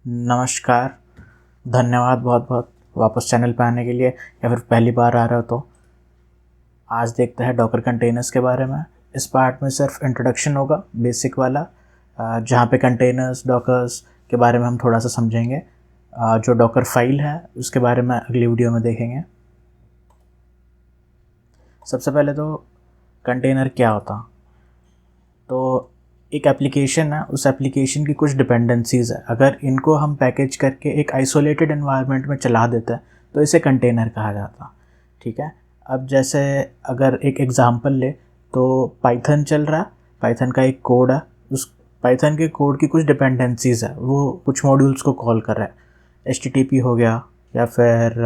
नमस्कार, धन्यवाद बहुत-बहुत वापस चैनल पे आने के लिए या फिर पहली बार आ रहे हो तो। आज देखते हैं डॉकर कंटेनर्स के बारे में। इस पार्ट में सिर्फ इंट्रोडक्शन होगा, बेसिक वाला, जहाँ पे कंटेनर्स, डॉकर्स के बारे में हम थोड़ा सा समझेंगे। जो डॉकर फाइल है उसके बारे में अगली वीडियो में देखेंगे। सबसे पहले तो कंटेनर क्या होता, तो एक एप्लीकेशन है, उस एप्लीकेशन की कुछ डिपेंडेंसीज़ है। अगर इनको हम पैकेज करके एक आइसोलेटेड एनवायरनमेंट में चला देते हैं तो इसे कंटेनर कहा जाता। ठीक है, अब जैसे अगर एक एग्ज़ाम्पल ले तो पाइथन चल रहा है, पाइथन का एक कोड है, उस पाइथन के कोड की कुछ डिपेंडेंसीज़ है, वो कुछ मॉड्यूल्स को कॉल कर रहा है। HTTP हो गया या फिर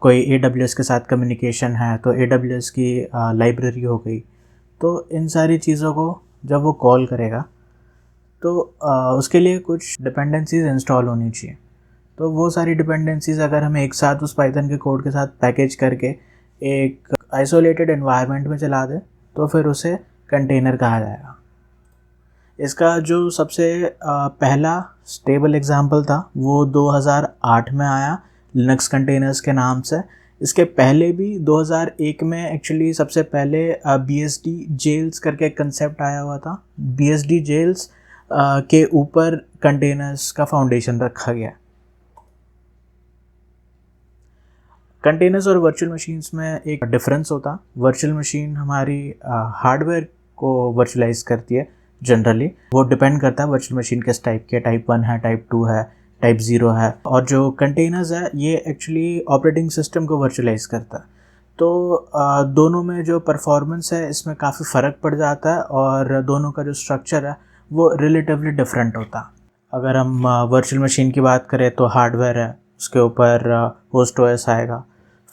कोई AWS के साथ कम्युनिकेशन है तो AWS की लाइब्रेरी हो गई। तो इन सारी चीज़ों को जब वो कॉल करेगा तो उसके लिए कुछ डिपेंडेंसीज़ इंस्टॉल होनी चाहिए। तो वो सारी डिपेंडेंसीज़ अगर हमें एक साथ उस पाइथन के कोड के साथ पैकेज करके एक आइसोलेटेड एनवायरनमेंट में चला दे तो फिर उसे कंटेनर कहा जाएगा। इसका जो सबसे पहला स्टेबल एग्जांपल था वो 2008 में आया लिनक्स कंटेनर्स के नाम से। इसके पहले भी 2001 में एक्चुअली सबसे पहले BSD जेल्स करके एक कंसेप्ट आया हुआ था। BSD जेल्स के ऊपर कंटेनर्स का फाउंडेशन रखा गया। कंटेनर्स और वर्चुअल मशीन्स में एक डिफरेंस होता। वर्चुअल मशीन हमारी हार्डवेयर को वर्चुअलाइज करती है। जनरली वो डिपेंड करता है वर्चुअल मशीन किस टाइप की है, टाइप 1 है, टाइप 2 है, टाइप 0 है। और जो कंटेनर्स है ये एक्चुअली ऑपरेटिंग सिस्टम को वर्चुअलाइज करता है। तो दोनों में जो परफॉर्मेंस है इसमें काफ़ी फ़र्क पड़ जाता है और दोनों का जो स्ट्रक्चर है वो रिलेटिवली डिफरेंट होता। अगर हम वर्चुअल मशीन की बात करें तो हार्डवेयर है, उसके ऊपर होस्ट OS आएगा,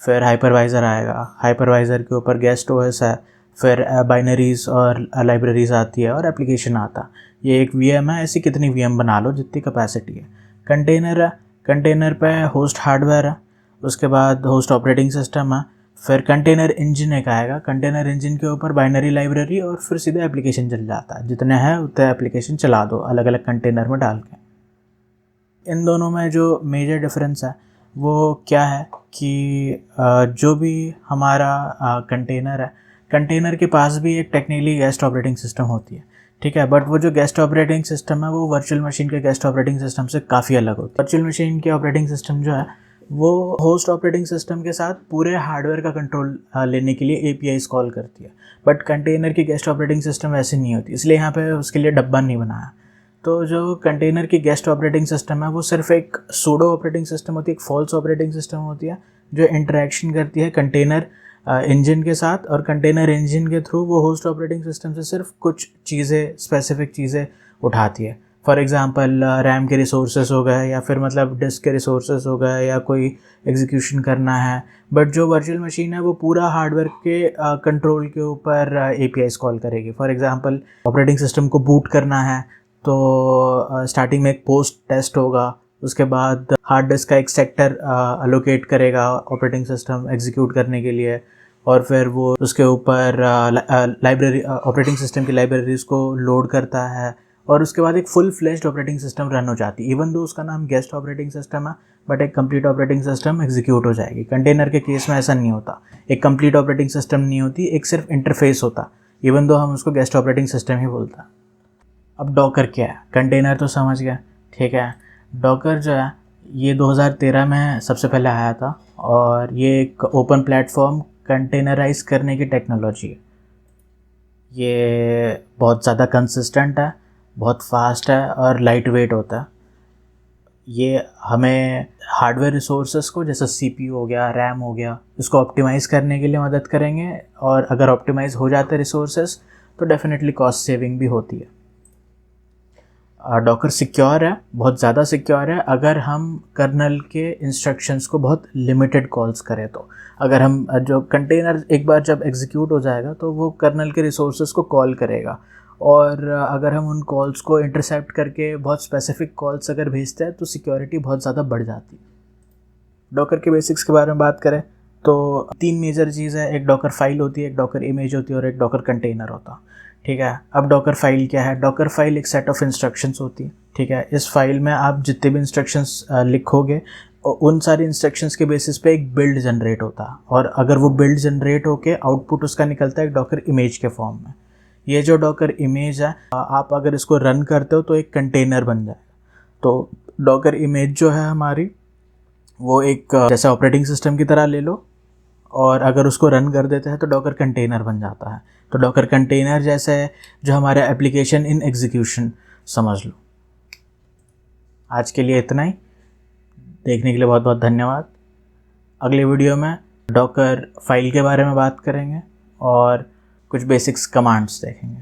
फिर हाइपरवाइज़र आएगा, हाइपरवाइज़र के ऊपर गेस्ट OS है, फिर बाइनरीज़ और लाइब्रेरीज़ आती है और एप्लीकेशन आता। ये एक VM है, ऐसी कितनी VM बना लो जितनी कैपेसिटी है। कंटेनर है, कंटेनर पे होस्ट हार्डवेयर है, उसके बाद होस्ट ऑपरेटिंग सिस्टम है, फिर कंटेनर इंजन एक आएगा, कंटेनर इंजन के ऊपर बाइनरी लाइब्रेरी और फिर सीधे एप्लीकेशन चल जाता है। जितने हैं उतने एप्लीकेशन चला दो अलग अलग कंटेनर में डाल के। इन दोनों में जो मेजर डिफरेंस है वो क्या है कि जो भी हमारा कंटेनर है, कंटेनर के पास भी एक टेक्निकली गेस्ट ऑपरेटिंग सिस्टम होती है। ठीक है, बट वो जो गेस्ट ऑपरेटिंग सिस्टम है वो वर्चुअल मशीन के गेस्ट ऑपरेटिंग सिस्टम से काफ़ी अलग होती है। वर्चुअल मशीन की ऑपरेटिंग सिस्टम जो है वो होस्ट ऑपरेटिंग सिस्टम के साथ पूरे हार्डवेयर का कंट्रोल लेने के लिए APIs कॉल करती है। बट कंटेनर की गेस्ट ऑपरेटिंग सिस्टम ऐसी नहीं होती, इसलिए यहाँ पे उसके लिए डब्बा नहीं बनाया। तो जो कंटेनर की गेस्ट ऑपरेटिंग सिस्टम है वो सिर्फ एक सूडो ऑपरेटिंग सिस्टम होती है, एक फॉल्स ऑपरेटिंग सिस्टम होती है जो इंटरेक्शन करती है कंटेनर इंजन के साथ, और कंटेनर इंजन के थ्रू वो होस्ट ऑपरेटिंग सिस्टम से सिर्फ कुछ चीज़ें, स्पेसिफिक चीज़ें उठाती है। फॉर एग्जांपल रैम के रिसोर्सेज हो गए या फिर मतलब डिस्क के रिसोर्सेज हो गए या कोई एग्जीक्यूशन करना है। बट जो वर्चुअल मशीन है वो पूरा हार्डवेयर के कंट्रोल के ऊपर APIs कॉल करेगी। फॉर एग्जांपल ऑपरेटिंग सिस्टम को बूट करना है तो स्टार्टिंग में एक पोस्ट टेस्ट होगा, उसके बाद हार्ड डिस्क का एक सेक्टर अलोकेट करेगा ऑपरेटिंग सिस्टम एग्जीक्यूट करने के लिए, और फिर वो उसके ऊपर लाइब्रेरी ऑपरेटिंग सिस्टम की लाइब्रेरीज़ को लोड करता है और उसके बाद एक full fleshed operating system run हो जाती है। इवन दो उसका नाम गेस्ट ऑपरेटिंग सिस्टम है बट एक कंप्लीट ऑपरेटिंग सिस्टम एग्जीक्यूट हो जाएगी। कंटेनर के केस में ऐसा नहीं होता, एक कंप्लीट ऑपरेटिंग सिस्टम नहीं होती, एक सिर्फ इंटरफेस होता, इवन दो हम उसको गेस्ट ऑपरेटिंग सिस्टम ही बोलता। अब डॉकर क्या है? कंटेनर तो समझ गया, ठीक है। डॉकर जो है ये 2013 में सबसे पहले आया था और ये एक ओपन प्लेटफॉर्म कंटेनराइज करने की टेक्नोलॉजी है। ये बहुत ज़्यादा कंसिस्टेंट है, बहुत फास्ट है और लाइट वेट होता है। ये हमें हार्डवेयर रिसोर्सेज को, जैसे CPU हो गया, रैम हो गया, इसको ऑप्टिमाइज़ करने के लिए मदद करेंगे, और अगर ऑप्टिमाइज़ हो जाते रिसोर्सेज तो डेफिनेटली कॉस्ट सेविंग भी होती है। डॉकर सिक्योर है, बहुत ज़्यादा सिक्योर है अगर हम कर्नल के इंस्ट्रक्शंस को बहुत लिमिटेड कॉल्स करें तो। अगर हम जो कंटेनर एक बार जब एग्जीक्यूट हो जाएगा तो वो कर्नल के रिसोर्सेज को कॉल करेगा, और अगर हम उन कॉल्स को इंटरसेप्ट करके बहुत स्पेसिफिक कॉल्स अगर भेजते हैं तो सिक्योरिटी बहुत ज़्यादा बढ़ जाती है। डॉकर के बेसिक्स के बारे में बात करें तो 3 मेजर चीज़ है, एक डॉकर फाइल होती है, एक डॉकर इमेज होती है और एक डॉकर कंटेनर होता है। ठीक है। अब डॉकर फाइल क्या है? डॉकर फाइल एक सेट ऑफ इंस्ट्रक्शंस होती है, ठीक है। इस फाइल में आप जितने भी इंस्ट्रक्शंस लिखोगे उन सारी इंस्ट्रक्शंस के बेसिस पे एक बिल्ड जनरेट होता है, और अगर वो बिल्ड जनरेट होके आउटपुट उसका निकलता है एक डॉकर इमेज के फॉर्म में। ये जो डॉकर इमेज है, आप अगर इसको रन करते हो तो एक कंटेनर बन जाएगा। तो डॉकर इमेज जो है हमारी, वो एक जैसे ऑपरेटिंग सिस्टम की तरह ले लो, और अगर उसको रन कर देते हैं तो डॉकर कंटेनर बन जाता है। तो डॉकर कंटेनर जैसे है जो हमारा एप्लीकेशन इन एग्जीक्यूशन, समझ लो। आज के लिए इतना ही। देखने के लिए बहुत बहुत धन्यवाद। अगले वीडियो में डॉकर फाइल के बारे में बात करेंगे और कुछ बेसिक्स कमांड्स देखेंगे।